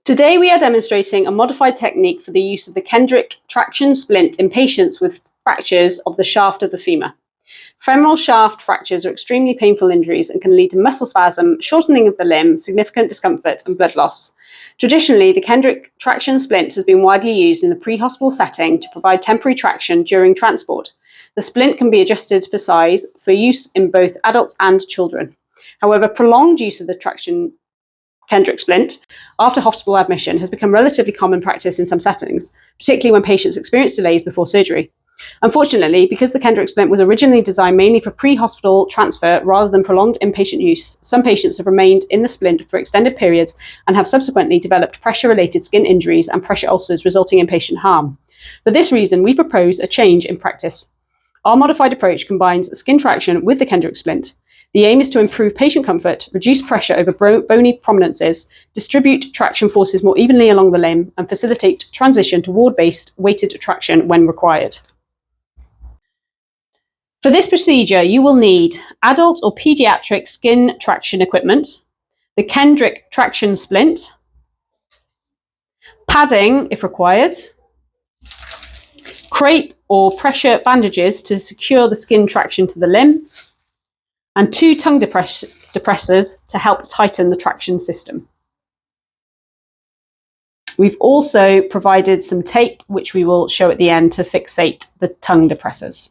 Today we are demonstrating a modified technique for the use of the Kendrick traction splint in patients with fractures of the shaft of the femur. Femoral shaft fractures are extremely painful injuries and can lead to muscle spasm, shortening of the limb, significant discomfort, and blood loss. Traditionally, the Kendrick traction splint has been widely used in the pre-hospital setting to provide temporary traction during transport. The splint can be adjusted for size for use in both adults and children. However, prolonged use of the Kendrick splint after hospital admission has become relatively common practice in some settings, particularly when patients experience delays before surgery. Unfortunately, because the Kendrick splint was originally designed mainly for pre-hospital transfer rather than prolonged inpatient use, some patients have remained in the splint for extended periods and have subsequently developed pressure-related skin injuries and pressure ulcers resulting in patient harm. For this reason, we propose a change in practice. Our modified approach combines skin traction with the Kendrick splint. The aim is to improve patient comfort, reduce pressure over bony prominences, distribute traction forces more evenly along the limb, and facilitate transition to ward-based weighted traction when required. For this procedure, you will need adult or pediatric skin traction equipment, the Kendrick traction splint, padding if required, crepe or pressure bandages to secure the skin traction to the limb, and 2 tongue depressors to help tighten the traction system. We've also provided some tape, which we will show at the end, to fixate the tongue depressors.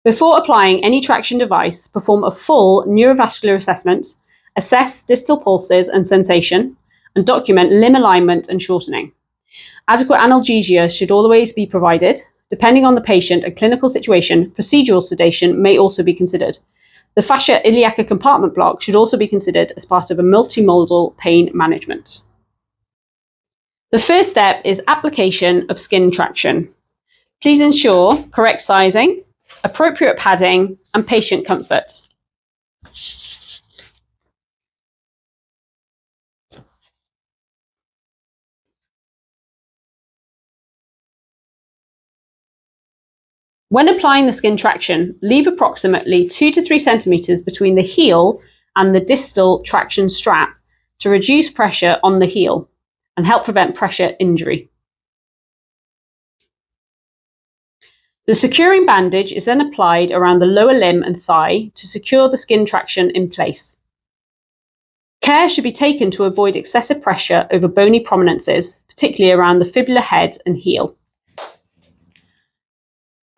Before applying any traction device, perform a full neurovascular assessment, assess distal pulses and sensation, and document limb alignment and shortening. Adequate analgesia should always be provided. Depending on the patient and clinical situation, procedural sedation may also be considered. The fascia iliaca compartment block should also be considered as part of a multimodal pain management. The first step is application of skin traction. Please ensure correct sizing, appropriate padding, and patient comfort. When applying the skin traction, leave approximately 2 to 3 centimeters between the heel and the distal traction strap to reduce pressure on the heel and help prevent pressure injury. The securing bandage is then applied around the lower limb and thigh to secure the skin traction in place. Care should be taken to avoid excessive pressure over bony prominences, particularly around the fibular head and heel.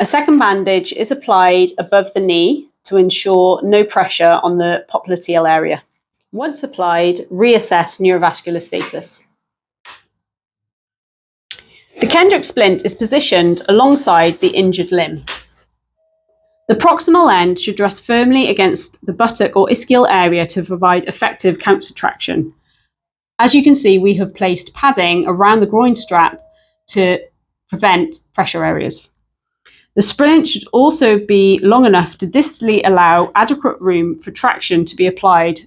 A second bandage is applied above the knee to ensure no pressure on the popliteal area. Once applied, reassess neurovascular status. The Kendrick splint is positioned alongside the injured limb. The proximal end should rest firmly against the buttock or ischial area to provide effective counter traction. As you can see, we have placed padding around the groin strap to prevent pressure areas. The splint should also be long enough to distally allow adequate room for traction to be applied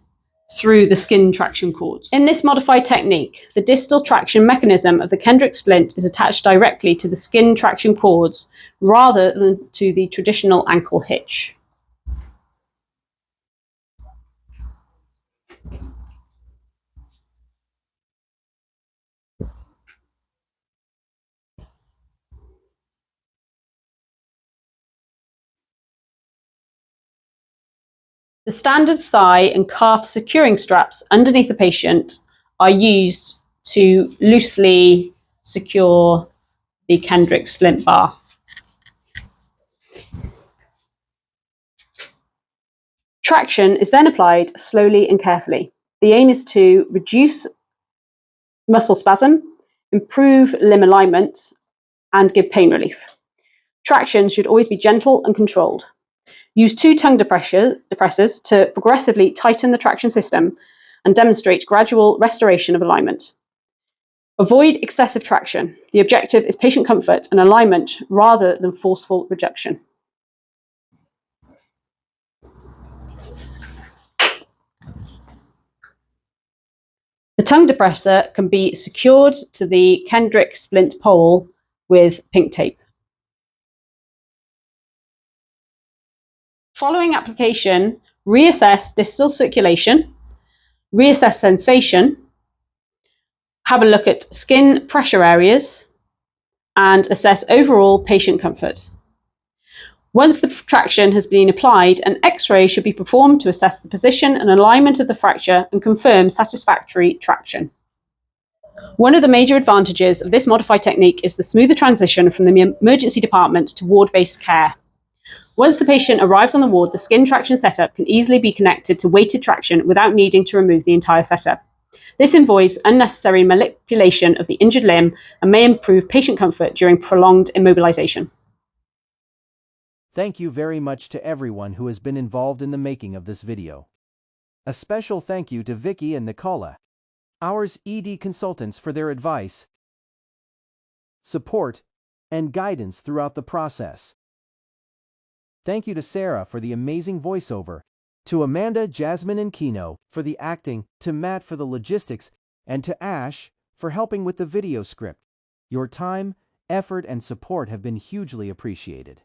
through the skin traction cords. In this modified technique, the distal traction mechanism of the Kendrick splint is attached directly to the skin traction cords rather than to the traditional ankle hitch. The standard thigh and calf securing straps underneath the patient are used to loosely secure the Kendrick splint bar. Traction is then applied slowly and carefully. The aim is to reduce muscle spasm, improve limb alignment, and give pain relief. Traction should always be gentle and controlled. Use 2 tongue depressors to progressively tighten the traction system and demonstrate gradual restoration of alignment. Avoid excessive traction. The objective is patient comfort and alignment rather than forceful reduction. The tongue depressor can be secured to the Kendrick splint pole with pink tape. Following application, reassess distal circulation, reassess sensation, have a look at skin pressure areas, and assess overall patient comfort. Once the traction has been applied, an X-ray should be performed to assess the position and alignment of the fracture and confirm satisfactory traction. One of the major advantages of this modified technique is the smoother transition from the emergency department to ward-based care. Once the patient arrives on the ward, the skin traction setup can easily be connected to weighted traction without needing to remove the entire setup. This avoids unnecessary manipulation of the injured limb and may improve patient comfort during prolonged immobilization. Thank you very much to everyone who has been involved in the making of this video. A special thank you to Vicky and Nicola, our ED consultants, for their advice, support, and guidance throughout the process. Thank you to Sarah for the amazing voiceover, to Amanda, Jasmine, and Kino for the acting, to Matt for the logistics, and to Ash for helping with the video script. Your time, effort, and support have been hugely appreciated.